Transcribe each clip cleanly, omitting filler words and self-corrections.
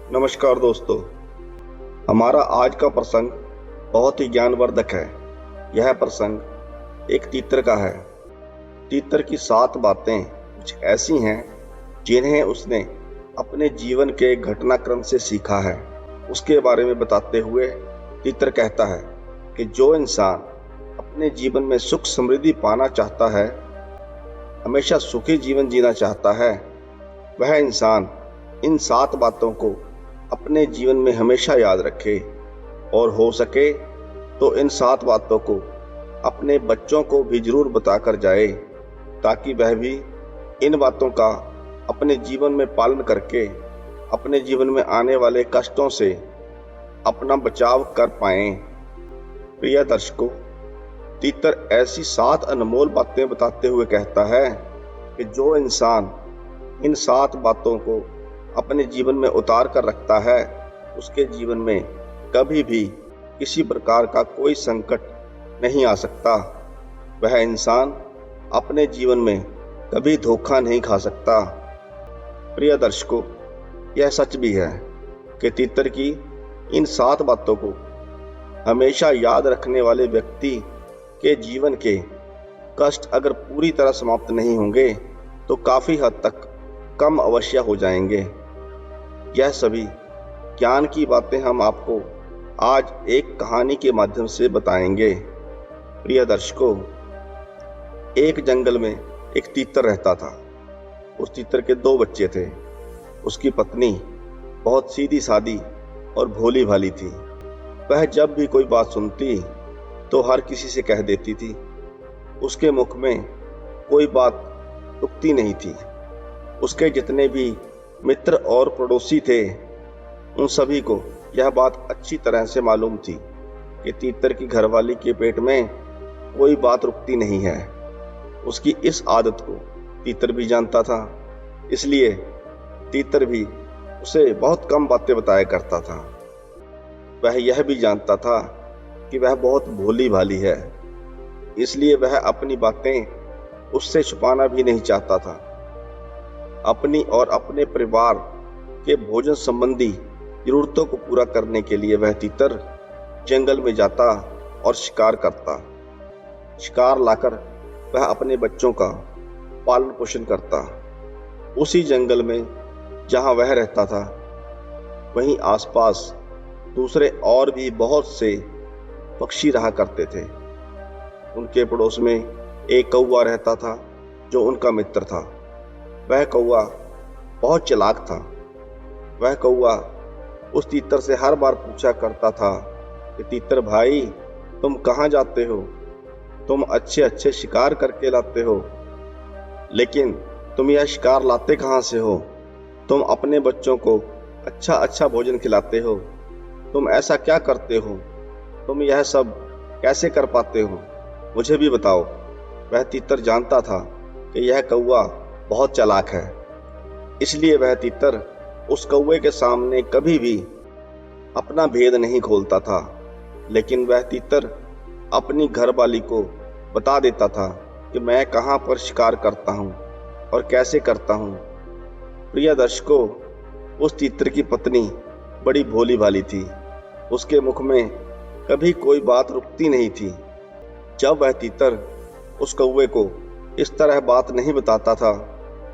नमस्कार दोस्तों। हमारा आज का प्रसंग बहुत ही ज्ञानवर्धक है। यह प्रसंग एक तीतर का है। तीतर की 7 बातें कुछ ऐसी हैं जिन्हें उसने अपने जीवन के घटनाक्रम से सीखा है। उसके बारे में बताते हुए तीतर कहता है कि जो इंसान अपने जीवन में सुख समृद्धि पाना चाहता है, हमेशा सुखी जीवन जीना चाहता है, वह इंसान इन 7 बातों को अपने जीवन में हमेशा याद रखे और हो सके तो इन 7 बातों को अपने बच्चों को भी जरूर बताकर जाए, ताकि वह भी इन बातों का अपने जीवन में पालन करके अपने जीवन में आने वाले कष्टों से अपना बचाव कर पाएं। प्रिय दर्शकों, तीतर ऐसी 7 अनमोल बातें बताते हुए कहता है कि जो इंसान इन 7 बातों को अपने जीवन में उतार कर रखता है, उसके जीवन में कभी भी किसी प्रकार का कोई संकट नहीं आ सकता। वह इंसान अपने जीवन में कभी धोखा नहीं खा सकता। प्रिय दर्शकों, यह सच भी है कि तीतर की इन 7 बातों को हमेशा याद रखने वाले व्यक्ति के जीवन के कष्ट अगर पूरी तरह समाप्त नहीं होंगे तो काफी हद तक कम अवश्य हो जाएंगे। यह सभी ज्ञान की बातें हम आपको आज एक कहानी के माध्यम से बताएंगे। प्रिय दर्शकों, एक जंगल में एक तीतर रहता था। उस तीतर के 2 बच्चे थे। उसकी पत्नी बहुत सीधी सादी और भोली भाली थी। वह जब भी कोई बात सुनती तो हर किसी से कह देती थी। उसके मुख में कोई बात रुकती नहीं थी। उसके जितने भी मित्र और पड़ोसी थे, उन सभी को यह बात अच्छी तरह से मालूम थी कि तीतर की घरवाली के पेट में कोई बात रुकती नहीं है। उसकी इस आदत को तीतर भी जानता था, इसलिए तीतर भी उसे बहुत कम बातें बताया करता था। वह यह भी जानता था कि वह बहुत भोली भाली है, इसलिए वह अपनी बातें उससे छुपाना भी नहीं चाहता था। अपनी और अपने परिवार के भोजन संबंधी जरूरतों को पूरा करने के लिए वह तीतर जंगल में जाता और शिकार करता। शिकार लाकर वह अपने बच्चों का पालन पोषण करता। उसी जंगल में जहां वह रहता था, वहीं आसपास दूसरे और भी बहुत से पक्षी रहा करते थे। उनके पड़ोस में एक कौवा रहता था जो उनका मित्र था। वह कौवा बहुत चालाक था। वह कौवा उस तीतर से हर बार पूछा करता था कि तीतर भाई, तुम कहाँ जाते हो? तुम अच्छे अच्छे शिकार करके लाते हो, लेकिन तुम यह शिकार लाते कहाँ से हो? तुम अपने बच्चों को अच्छा अच्छा भोजन खिलाते हो, तुम ऐसा क्या करते हो? तुम यह सब कैसे कर पाते हो? मुझे भी बताओ। वह तीतर जानता था कि यह कौवा बहुत चालाक है, इसलिए वह तीतर उस कौवे के सामने कभी भी अपना भेद नहीं खोलता था। लेकिन वह तीतर अपनी घरवाली को बता देता था कि मैं कहाँ पर शिकार करता हूँ और कैसे करता हूँ। प्रिय दर्शकों, उस तीतर की पत्नी बड़ी भोली भाली थी। उसके मुख में कभी कोई बात रुकती नहीं थी। जब वह तीतर उस कौवे को इस तरह बात नहीं बताता था,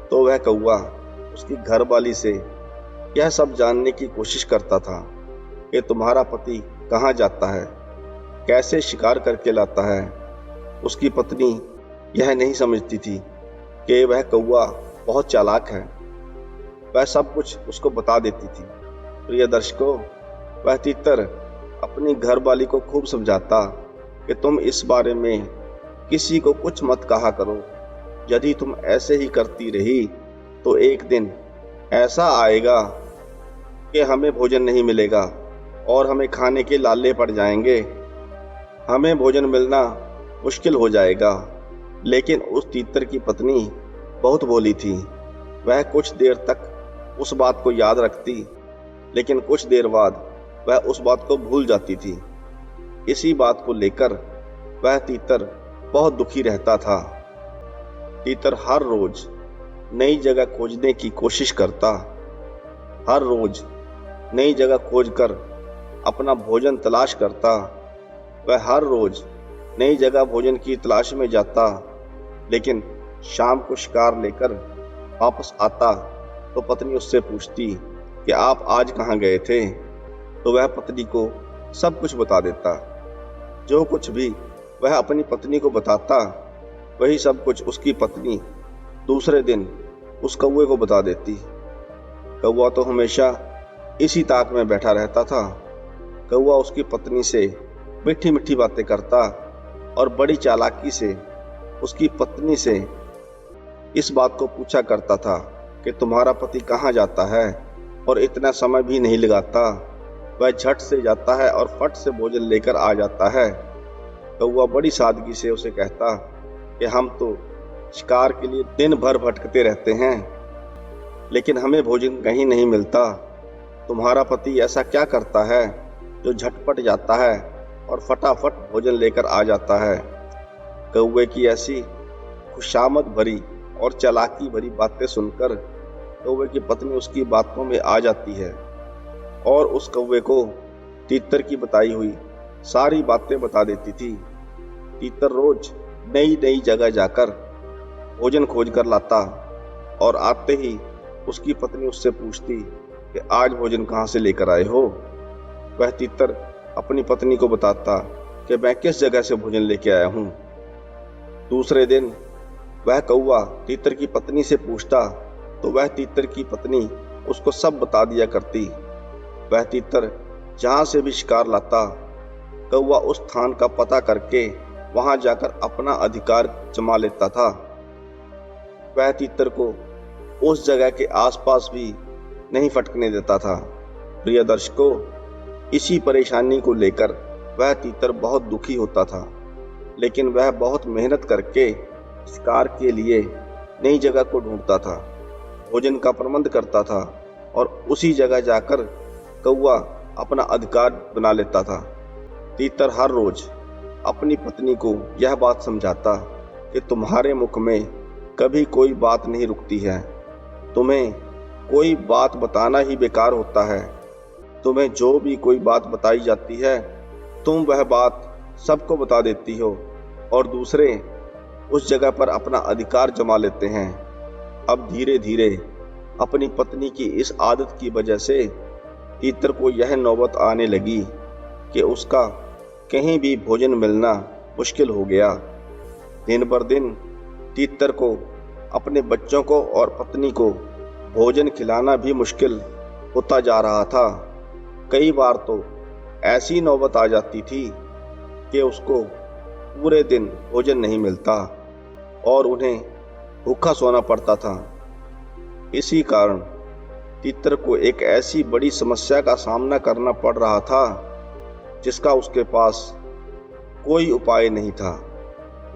तो वह कौवा उसकी घरवाली से यह सब जानने की कोशिश करता था कि तुम्हारा पति कहाँ जाता है, कैसे शिकार करके लाता है। उसकी पत्नी यह नहीं समझती थी कि वह कौवा बहुत चालाक है। वह सब कुछ उसको बता देती थी। प्रिय दर्शकों, वह तीतर अपनी घरवाली को खूब समझाता कि तुम इस बारे में किसी को कुछ मत कहा करो। यदि तुम ऐसे ही करती रही तो एक दिन ऐसा आएगा कि हमें भोजन नहीं मिलेगा और हमें खाने के लाले पड़ जाएंगे। हमें भोजन मिलना मुश्किल हो जाएगा। लेकिन उस तीतर की पत्नी बहुत भोली थी। वह कुछ देर तक उस बात को याद रखती, लेकिन कुछ देर बाद वह उस बात को भूल जाती थी। इसी बात को लेकर वह तीतर बहुत दुखी रहता था। तीतर हर रोज नई जगह खोजने की कोशिश करता। हर रोज नई जगह खोजकर अपना भोजन तलाश करता। वह हर रोज नई जगह भोजन की तलाश में जाता, लेकिन शाम को शिकार लेकर वापस आता तो पत्नी उससे पूछती कि आप आज कहाँ गए थे, तो वह पत्नी को सब कुछ बता देता। जो कुछ भी वह अपनी पत्नी को बताता, वही सब कुछ उसकी पत्नी दूसरे दिन उस कौवे को बता देती। कौवा तो हमेशा इसी ताक में बैठा रहता था। कौवा उसकी पत्नी से मीठी मीठी बातें करता और बड़ी चालाकी से उसकी पत्नी से इस बात को पूछा करता था कि तुम्हारा पति कहाँ जाता है, और इतना समय भी नहीं लगाता। वह झट से जाता है और फट से भोजन लेकर आ जाता है। कौवा बड़ी सादगी से उसे कहता कि हम तो शिकार के लिए दिन भर भटकते रहते हैं, लेकिन हमें भोजन कहीं नहीं मिलता। तुम्हारा पति ऐसा क्या करता है जो झटपट जाता है और फटाफट भोजन लेकर आ जाता है। कौवे की ऐसी खुशामद भरी और चालाकी भरी बातें सुनकर कौवे की पत्नी उसकी बातों में आ जाती है और उस कौवे को तीतर की बताई हुई सारी बातें बता देती थी। तीतर रोज नई नई जगह जाकर भोजन खोज कर लाता और आते ही उसकी पत्नी उससे पूछती कि आज भोजन कहाँ से लेकर आए हो। वह तीतर अपनी पत्नी को बताता कि मैं किस जगह से भोजन लेके आया हूँ। दूसरे दिन वह कौवा तीतर की पत्नी से पूछता तो वह तीतर की पत्नी उसको सब बता दिया करती। वह तीतर जहाँ से भी शिकार लाता, कौवा उस स्थान का पता करके वहां जाकर अपना अधिकार जमा लेता था। वह तीतर को उस जगह के आसपास भी नहीं फटकने देता था। प्रिय दर्शकों, इसी परेशानी को लेकर वह तीतर बहुत दुखी होता था, लेकिन वह बहुत मेहनत करके शिकार के लिए नई जगह को ढूंढता था, भोजन का प्रबंध करता था और उसी जगह जाकर कौवा अपना अधिकार बना लेता था। तीतर हर रोज अपनी पत्नी को यह बात समझाता कि तुम्हारे मुख में कभी कोई बात नहीं रुकती है, तुम्हें कोई बात बताना ही बेकार होता है। तुम्हें जो भी कोई बात बताई जाती है, तुम वह बात सबको बता देती हो और दूसरे उस जगह पर अपना अधिकार जमा लेते हैं। अब धीरे धीरे अपनी पत्नी की इस आदत की वजह से तीतर को यह नौबत आने लगी कि उसका कहीं भी भोजन मिलना मुश्किल हो गया। दिन पर दिन तीतर को अपने बच्चों को और पत्नी को भोजन खिलाना भी मुश्किल होता जा रहा था। कई बार तो ऐसी नौबत आ जाती थी कि उसको पूरे दिन भोजन नहीं मिलता और उन्हें भूखा सोना पड़ता था। इसी कारण तीतर को एक ऐसी बड़ी समस्या का सामना करना पड़ रहा था जिसका उसके पास कोई उपाय नहीं था।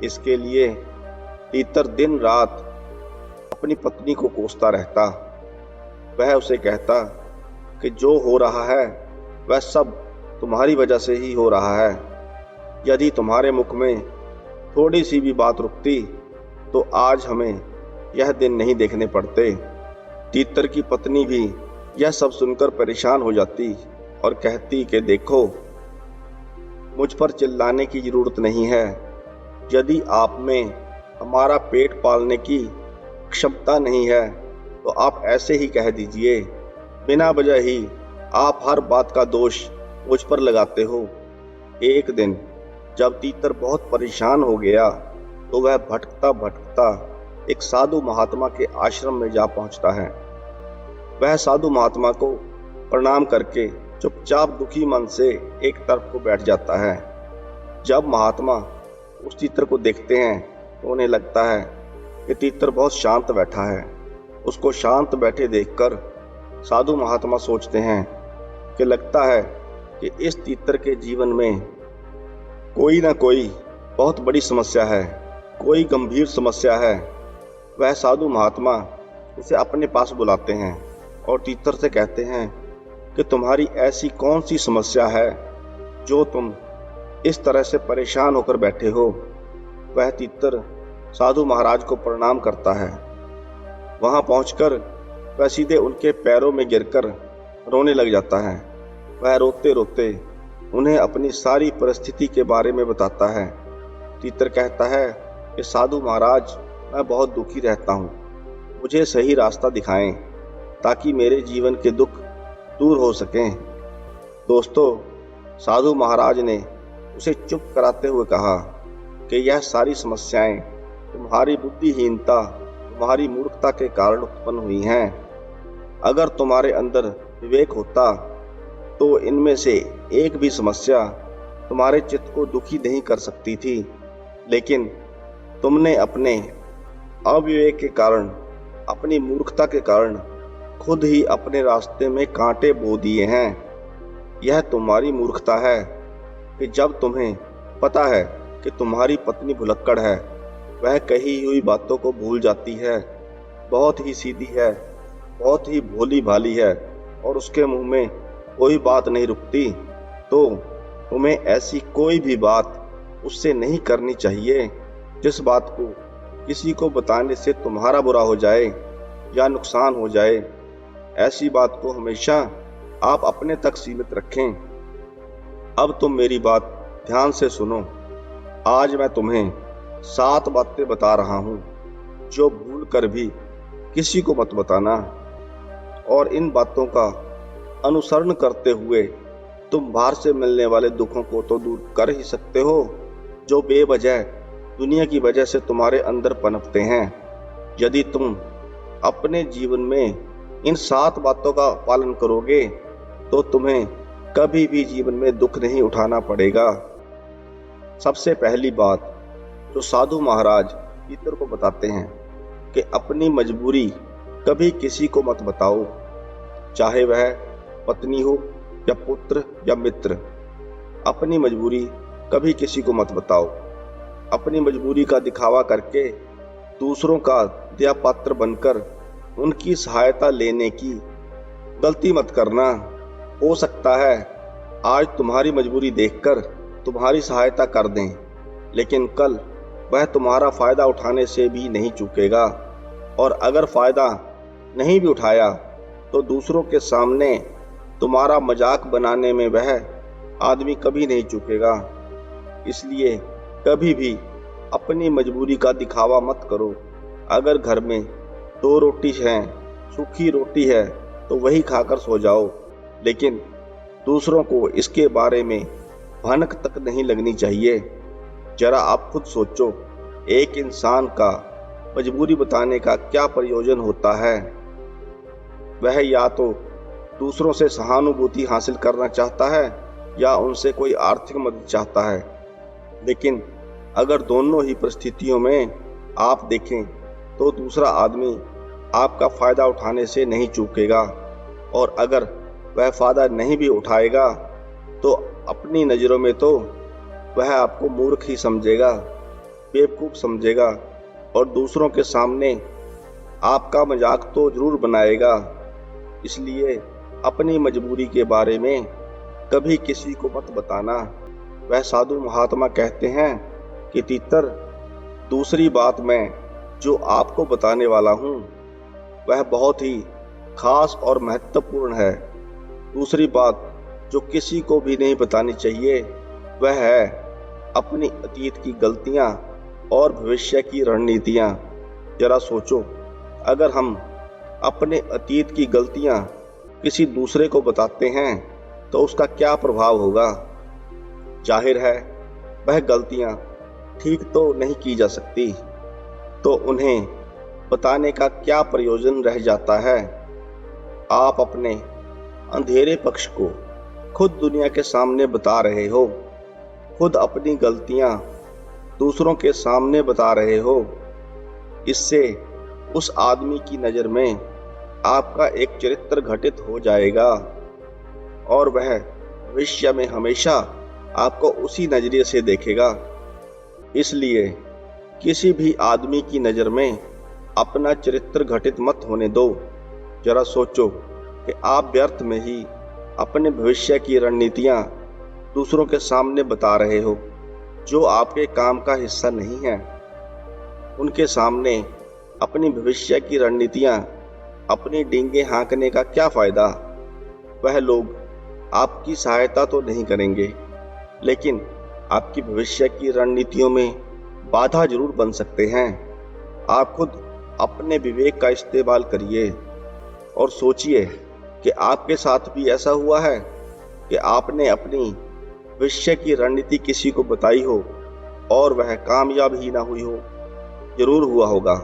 इसके लिए तीतर दिन रात अपनी पत्नी को कोसता रहता। वह उसे कहता कि जो हो रहा है वह सब तुम्हारी वजह से ही हो रहा है। यदि तुम्हारे मुख में थोड़ी सी भी बात रुकती तो आज हमें यह दिन नहीं देखने पड़ते। तीतर की पत्नी भी यह सब सुनकर परेशान हो जाती और कहती कि देखो, मुझ पर चिल्लाने की जरूरत नहीं है। यदि आप में हमारा पेट पालने की क्षमता नहीं है तो आप ऐसे ही कह दीजिए। बिना वजह ही आप हर बात का दोष मुझ पर लगाते हो। एक दिन जब तीतर बहुत परेशान हो गया तो वह भटकता भटकता एक साधु महात्मा के आश्रम में जा पहुंचता है। वह साधु महात्मा को प्रणाम करके चुपचाप दुखी मन से एक तरफ को बैठ जाता है। जब महात्मा उस तीतर को देखते हैं तो उन्हें लगता है कि तीतर बहुत शांत बैठा है। उसको शांत बैठे देखकर साधु महात्मा सोचते हैं कि लगता है कि इस तीतर के जीवन में कोई ना कोई बहुत बड़ी समस्या है, कोई गंभीर समस्या है। वह साधु महात्मा उसे अपने पास बुलाते हैं और तीतर से कहते हैं कि तुम्हारी ऐसी कौन सी समस्या है जो तुम इस तरह से परेशान होकर बैठे हो। वह तीतर साधु महाराज को प्रणाम करता है। वहां पहुंचकर वह सीधे उनके पैरों में गिरकर रोने लग जाता है। वह रोते रोते उन्हें अपनी सारी परिस्थिति के बारे में बताता है। तीतर कहता है कि साधु महाराज, मैं बहुत दुखी रहता हूँ, मुझे सही रास्ता दिखाएं ताकि मेरे जीवन के दुख दूर हो सकें। दोस्तों, साधु महाराज ने उसे चुप कराते हुए कहा कि यह सारी समस्याएं तुम्हारी बुद्धिहीनता, तुम्हारी मूर्खता के कारण उत्पन्न हुई हैं। अगर तुम्हारे अंदर विवेक होता तो इनमें से एक भी समस्या तुम्हारे चित्त को दुखी नहीं कर सकती थी, लेकिन तुमने अपने अविवेक के कारण, अपनी मूर्खता के कारण खुद ही अपने रास्ते में कांटे बो दिए हैं। यह तुम्हारी मूर्खता है कि जब तुम्हें पता है कि तुम्हारी पत्नी भुलक्कड़ है, वह कही हुई बातों को भूल जाती है, बहुत ही सीधी है, बहुत ही भोली भाली है और उसके मुंह में कोई बात नहीं रुकती, तो तुम्हें ऐसी कोई भी बात उससे नहीं करनी चाहिए जिस बात को किसी को बताने से तुम्हारा बुरा हो जाए या नुकसान हो जाए। ऐसी बात को हमेशा आप अपने तक सीमित रखें। अब तुम मेरी बात ध्यान से सुनो। आज मैं तुम्हें 7 बातें बता रहा हूँ जो भूल कर भी किसी को मत बताना, और इन बातों का अनुसरण करते हुए तुम बाहर से मिलने वाले दुखों को तो दूर कर ही सकते हो जो बेवजह दुनिया की वजह से तुम्हारे अंदर पनपते हैं। यदि तुम अपने जीवन में इन 7 बातों का पालन करोगे तो तुम्हें कभी भी जीवन में दुख नहीं उठाना पड़ेगा। सबसे पहली बात जो साधु महाराज तीतर को बताते हैं कि अपनी मजबूरी कभी किसी को मत बताओ, चाहे वह पत्नी हो या पुत्र या मित्र। अपनी मजबूरी कभी किसी को मत बताओ। अपनी मजबूरी का दिखावा करके दूसरों का दया पात्र बनकर उनकी सहायता लेने की गलती मत करना। हो सकता है आज तुम्हारी मजबूरी देखकर तुम्हारी सहायता कर दें, लेकिन कल वह तुम्हारा फायदा उठाने से भी नहीं चूकेगा, और अगर फायदा नहीं भी उठाया तो दूसरों के सामने तुम्हारा मजाक बनाने में वह आदमी कभी नहीं चूकेगा। इसलिए कभी भी अपनी मजबूरी का दिखावा मत करो। अगर घर में 2 रोटी हैं, सूखी रोटी है तो वही खाकर सो जाओ, लेकिन दूसरों को इसके बारे में भनक तक नहीं लगनी चाहिए। जरा आप खुद सोचो, एक इंसान का मजबूरी बताने का क्या प्रयोजन होता है? वह या तो दूसरों से सहानुभूति हासिल करना चाहता है या उनसे कोई आर्थिक मदद चाहता है। लेकिन अगर दोनों ही परिस्थितियों में आप देखें तो दूसरा आदमी आपका फायदा उठाने से नहीं चूकेगा, और अगर वह फायदा नहीं भी उठाएगा तो अपनी नज़रों में तो वह आपको मूर्ख ही समझेगा, बेवकूफ़ समझेगा, और दूसरों के सामने आपका मजाक तो जरूर बनाएगा। इसलिए अपनी मजबूरी के बारे में कभी किसी को मत बताना। वह साधु महात्मा कहते हैं कि तीतर, दूसरी बात मैं जो आपको बताने वाला हूँ वह बहुत ही खास और महत्वपूर्ण है। दूसरी बात जो किसी को भी नहीं बतानी चाहिए वह है अपनी अतीत की गलतियाँ और भविष्य की रणनीतियाँ। जरा सोचो, अगर हम अपने अतीत की गलतियाँ किसी दूसरे को बताते हैं तो उसका क्या प्रभाव होगा? जाहिर है वह गलतियाँ ठीक तो नहीं की जा सकती, तो उन्हें बताने का क्या प्रयोजन रह जाता है? आप अपने अंधेरे पक्ष को खुद दुनिया के सामने बता रहे हो, खुद अपनी गलतियां दूसरों के सामने बता रहे हो। इससे उस आदमी की नज़र में आपका एक चरित्र घटित हो जाएगा और वह भविष्य में हमेशा आपको उसी नजरिए से देखेगा। इसलिए किसी भी आदमी की नज़र में अपना चरित्र घटित मत होने दो। जरा सोचो कि आप व्यर्थ में ही अपने भविष्य की रणनीतियाँ दूसरों के सामने बता रहे हो जो आपके काम का हिस्सा नहीं है। उनके सामने अपनी भविष्य की रणनीतियाँ, अपनी डींगे हाँकने का क्या फ़ायदा? वह लोग आपकी सहायता तो नहीं करेंगे, लेकिन आपकी भविष्य की रणनीतियों में बाधा जरूर बन सकते हैं। आप खुद अपने विवेक का इस्तेमाल करिए और सोचिए कि आपके साथ भी ऐसा हुआ है कि आपने अपनी भविष्य की रणनीति किसी को बताई हो और वह कामयाब ही ना हुई हो। जरूर हुआ होगा।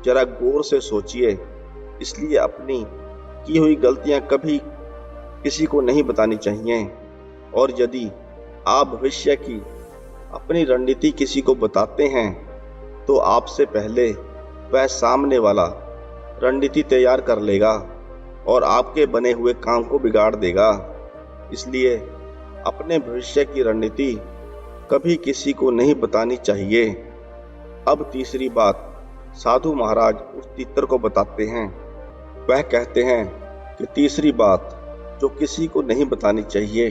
जरा गौर से सोचिए। इसलिए अपनी की हुई गलतियां कभी किसी को नहीं बतानी चाहिए, और यदि आप भविष्य की अपनी रणनीति किसी को बताते हैं तो आपसे पहले वह सामने वाला रणनीति तैयार कर लेगा और आपके बने हुए काम को बिगाड़ देगा। इसलिए अपने भविष्य की रणनीति कभी किसी को नहीं बतानी चाहिए। अब तीसरी बात साधु महाराज उस तीतर को बताते हैं। वह कहते हैं कि तीसरी बात जो किसी को नहीं बतानी चाहिए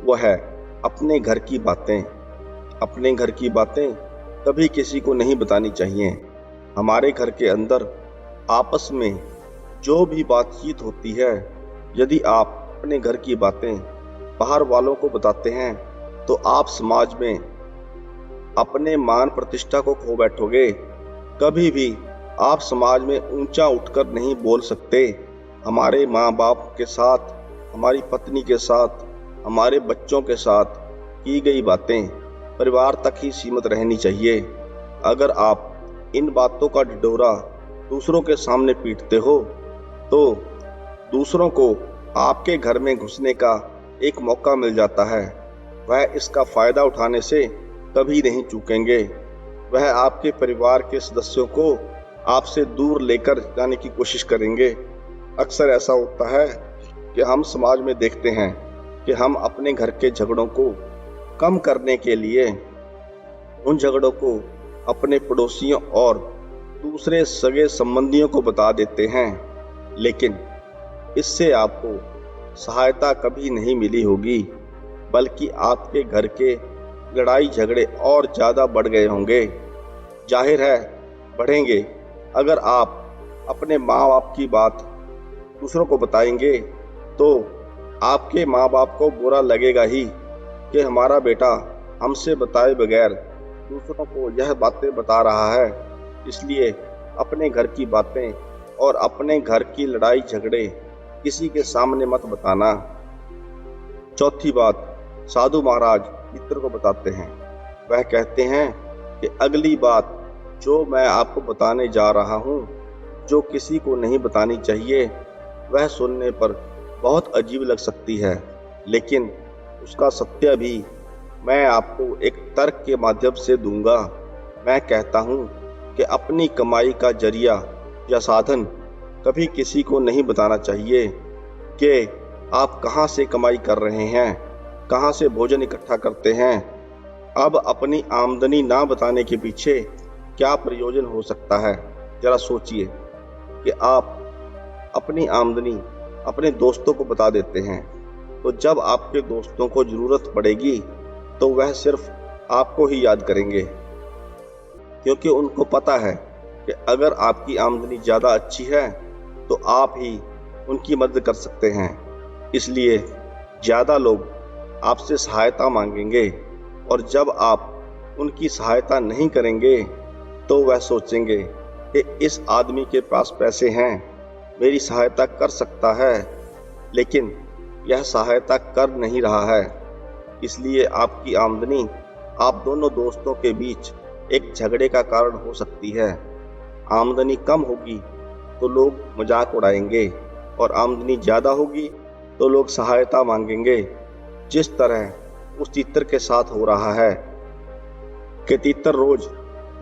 वह है अपने घर की बातें। अपने घर की बातें कभी किसी को नहीं बतानी चाहिए। हमारे घर के अंदर आपस में जो भी बातचीत होती है, यदि आप अपने घर की बातें बाहर वालों को बताते हैं तो आप समाज में अपने मान प्रतिष्ठा को खो बैठोगे। कभी भी आप समाज में ऊंचा उठकर नहीं बोल सकते। हमारे माँ बाप के साथ, हमारी पत्नी के साथ, हमारे बच्चों के साथ की गई बातें परिवार तक ही सीमित रहनी चाहिए। अगर आप इन बातों का ढिढोरा दूसरों के सामने पीटते हो तो दूसरों को आपके घर में घुसने का एक मौका मिल जाता है। वह इसका फायदा उठाने से कभी नहीं चूकेंगे। वह आपके परिवार के सदस्यों को आपसे दूर लेकर जाने की कोशिश करेंगे। अक्सर ऐसा होता है कि हम समाज में देखते हैं कि हम अपने घर के झगड़ों को कम करने के लिए उन झगड़ों को अपने पड़ोसियों और दूसरे सगे संबंधियों को बता देते हैं, लेकिन इससे आपको सहायता कभी नहीं मिली होगी, बल्कि आपके घर के लड़ाई झगड़े और ज़्यादा बढ़ गए होंगे। जाहिर है बढ़ेंगे। अगर आप अपने माँ बाप की बात दूसरों को बताएंगे तो आपके माँ बाप को बुरा लगेगा ही कि हमारा बेटा हमसे बताए बगैर दूसरों को यह बातें बता रहा है। इसलिए अपने घर की बातें और अपने घर की लड़ाई झगड़े किसी के सामने मत बताना। चौथी बात साधु महाराज मित्र को बताते हैं। वह कहते हैं कि अगली बात जो मैं आपको बताने जा रहा हूँ, जो किसी को नहीं बतानी चाहिए, वह सुनने पर बहुत अजीब लग सकती है, लेकिन उसका सत्य भी मैं आपको एक तर्क के माध्यम से दूंगा। मैं कहता हूँ कि अपनी कमाई का जरिया या साधन कभी किसी को नहीं बताना चाहिए कि आप कहाँ से कमाई कर रहे हैं, कहाँ से भोजन इकट्ठा करते हैं। अब अपनी आमदनी ना बताने के पीछे क्या प्रयोजन हो सकता है। जरा सोचिए कि आप अपनी आमदनी अपने दोस्तों को बता देते हैं, तो जब आपके दोस्तों को जरूरत पड़ेगी तो वह सिर्फ आपको ही याद करेंगे, क्योंकि उनको पता है कि अगर आपकी आमदनी ज़्यादा अच्छी है तो आप ही उनकी मदद कर सकते हैं। इसलिए ज़्यादा लोग आपसे सहायता मांगेंगे, और जब आप उनकी सहायता नहीं करेंगे तो वह सोचेंगे कि इस आदमी के पास पैसे हैं, मेरी सहायता कर सकता है, लेकिन यह सहायता कर नहीं रहा है। इसलिए आपकी आमदनी आप दोनों दोस्तों के बीच एक झगड़े का कारण हो सकती है। आमदनी कम होगी तो लोग मजाक उड़ाएंगे, और आमदनी ज़्यादा होगी तो लोग सहायता मांगेंगे। जिस तरह उस तीतर के साथ हो रहा है कि तीतर रोज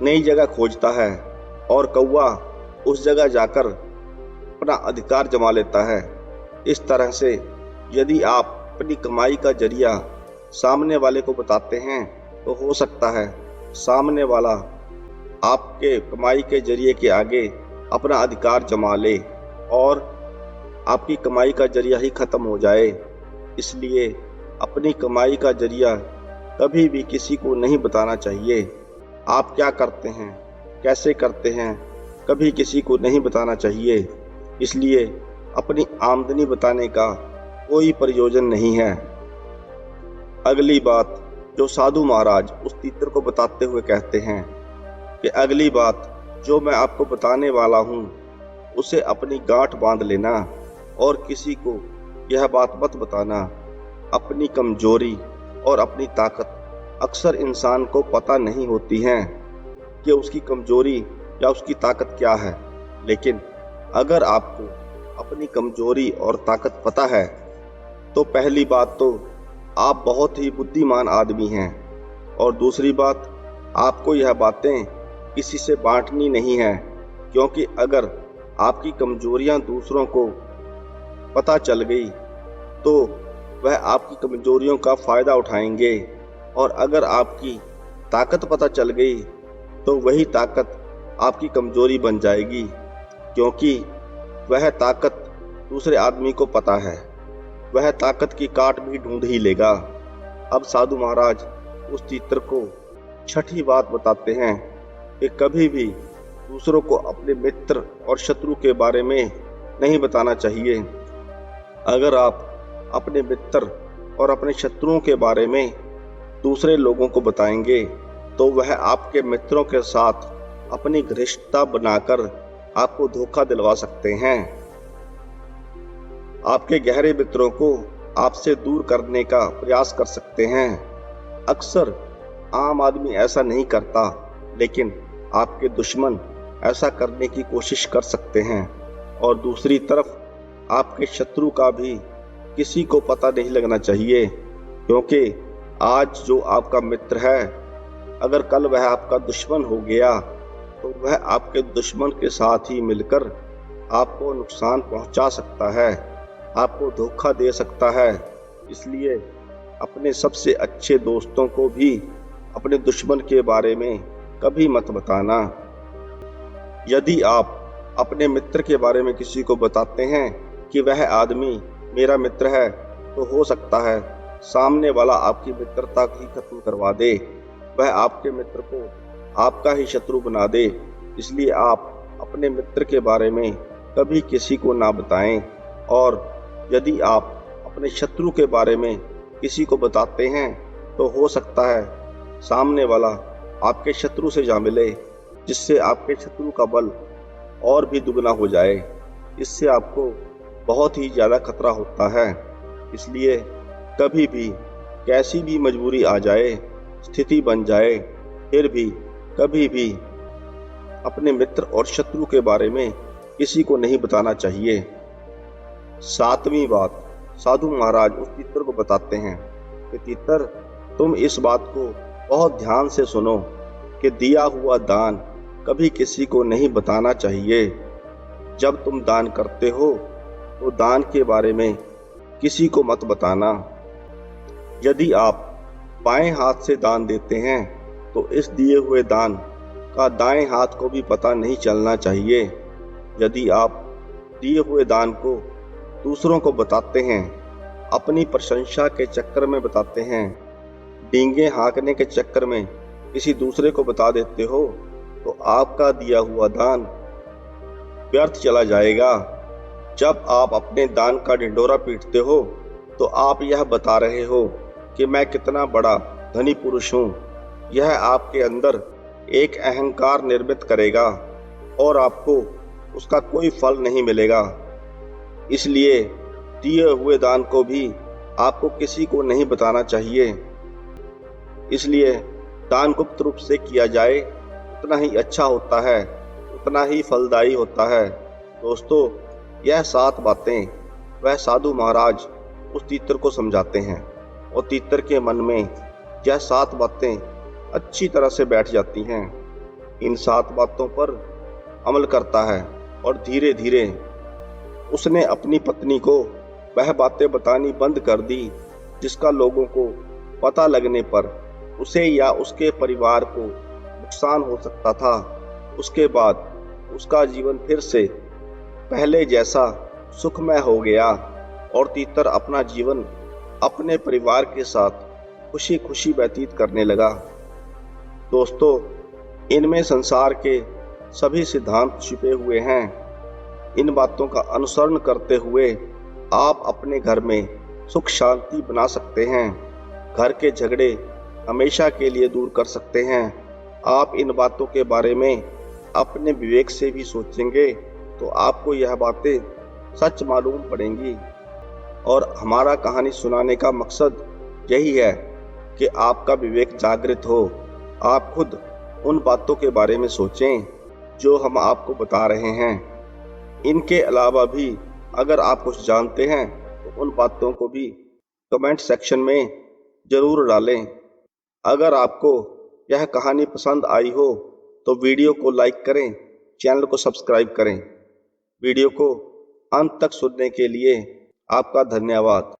नई जगह खोजता है और कौवा उस जगह जाकर अपना अधिकार जमा लेता है। इस तरह से यदि आप अपनी कमाई का जरिया सामने वाले को बताते हैं तो हो सकता है सामने वाला आपके कमाई के जरिए के आगे अपना अधिकार जमा ले और आपकी कमाई का जरिया ही खत्म हो जाए। इसलिए अपनी कमाई का जरिया कभी भी किसी को नहीं बताना चाहिए। आप क्या करते हैं, कैसे करते हैं, कभी किसी को नहीं बताना चाहिए। इसलिए अपनी आमदनी बताने का कोई प्रयोजन नहीं है। अगली बात जो साधु महाराज उस तीतर को बताते हुए कहते हैं कि अगली बात जो मैं आपको बताने वाला हूँ उसे अपनी गांठ बांध लेना और किसी को यह बात मत बताना। अपनी कमजोरी और अपनी ताकत अक्सर इंसान को पता नहीं होती है कि उसकी कमजोरी या उसकी ताकत क्या है, लेकिन अगर आपको अपनी कमजोरी और ताकत पता है तो पहली बात तो आप बहुत ही बुद्धिमान आदमी हैं, और दूसरी बात आपको यह बातें किसी से बांटनी नहीं है, क्योंकि अगर आपकी कमजोरियां दूसरों को पता चल गई तो वह आपकी कमजोरियों का फायदा उठाएंगे, और अगर आपकी ताकत पता चल गई तो वही ताकत आपकी कमजोरी बन जाएगी, क्योंकि वह ताकत दूसरे आदमी को पता है। वह ताकत की काट भी ढूंढ ही लेगा। अब साधु महाराज उस तीतर को छठी बात बताते हैं कि कभी भी दूसरों को अपने मित्र और शत्रु के बारे में नहीं बताना चाहिए। अगर आप अपने मित्र और अपने शत्रुओं के बारे में दूसरे लोगों को बताएंगे तो वह आपके मित्रों के साथ अपनी घनिष्ठता बनाकर आपको धोखा दिलवा सकते हैं। आपके गहरे मित्रों को आपसे दूर करने का प्रयास कर सकते हैं। अक्सर आम आदमी ऐसा नहीं करता, लेकिन आपके दुश्मन ऐसा करने की कोशिश कर सकते हैं। और दूसरी तरफ आपके शत्रु का भी किसी को पता नहीं लगना चाहिए, क्योंकि आज जो आपका मित्र है, अगर कल वह आपका दुश्मन हो गया तो वह आपके दुश्मन के साथ ही मिलकर आपको नुकसान पहुंचा सकता है, आपको धोखा दे सकता है। इसलिए अपने सबसे अच्छे दोस्तों को भी अपने दुश्मन के बारे में कभी मत बताना। यदि आप अपने मित्र के बारे में किसी को बताते हैं कि वह आदमी मेरा मित्र है, तो हो सकता है सामने वाला आपकी मित्रता ही खत्म करवा दे, वह आपके मित्र को आपका ही शत्रु बना दे। इसलिए आप अपने मित्र के बारे में कभी किसी को ना बताएं, और यदि आप अपने शत्रु के बारे में किसी को बताते हैं तो हो सकता है सामने वाला आपके शत्रु से जा मिले, जिससे आपके शत्रु का बल और भी दुगना हो जाए। इससे आपको बहुत ही ज़्यादा खतरा होता है। इसलिए कभी भी कैसी भी मजबूरी आ जाए, स्थिति बन जाए, फिर भी कभी भी अपने मित्र और शत्रु के बारे में किसी को नहीं बताना चाहिए। सातवीं बात साधु महाराज उस तीतर को बताते हैं कि तीतर, तुम इस बात को बहुत ध्यान से सुनो कि दिया हुआ दान कभी किसी को नहीं बताना चाहिए। जब तुम दान करते हो तो दान के बारे में किसी को मत बताना। यदि आप बाएं हाथ से दान देते हैं तो इस दिए हुए दान का दाएं हाथ को भी पता नहीं चलना चाहिए। यदि आप दिए हुए दान को दूसरों को बताते हैं, अपनी प्रशंसा के चक्कर में बताते हैं, डींगे हाँकने के चक्कर में किसी दूसरे को बता देते हो, तो आपका दिया हुआ दान व्यर्थ चला जाएगा। जब आप अपने दान का ढिंढोरा पीटते हो तो आप यह बता रहे हो कि मैं कितना बड़ा धनी पुरुष हूँ। यह आपके अंदर एक अहंकार निर्मित करेगा और आपको उसका कोई फल नहीं मिलेगा। इसलिए दिए हुए दान को भी आपको किसी को नहीं बताना चाहिए। इसलिए दान गुप्त रूप से किया जाए उतना ही अच्छा होता है, उतना ही फलदायी होता है। दोस्तों, यह 7 बातें वह साधु महाराज उस तीतर को समझाते हैं, और तीतर के मन में यह 7 बातें अच्छी तरह से बैठ जाती हैं। इन 7 बातों पर अमल करता है और धीरे धीरे उसने अपनी पत्नी को वह बातें बतानी बंद कर दी जिसका लोगों को पता लगने पर उसे या उसके परिवार को नुकसान हो सकता था। उसके बाद उसका जीवन फिर से पहले जैसा सुखमय हो गया और तीतर अपना जीवन अपने परिवार के साथ खुशी खुशी व्यतीत करने लगा। दोस्तों, इनमें संसार के सभी सिद्धांत छिपे हुए हैं। इन बातों का अनुसरण करते हुए आप अपने घर में सुख शांति बना सकते हैं, घर के झगड़े हमेशा के लिए दूर कर सकते हैं। आप इन बातों के बारे में अपने विवेक से भी सोचेंगे तो आपको यह बातें सच मालूम पड़ेंगी। और हमारा कहानी सुनाने का मकसद यही है कि आपका विवेक जागृत हो। आप खुद उन बातों के बारे में सोचें जो हम आपको बता रहे हैं। इनके अलावा भी अगर आप कुछ जानते हैं तो उन बातों को भी कमेंट सेक्शन में ज़रूर डालें। अगर आपको यह कहानी पसंद आई हो तो वीडियो को लाइक करें, चैनल को सब्सक्राइब करें। वीडियो को अंत तक सुनने के लिए आपका धन्यवाद।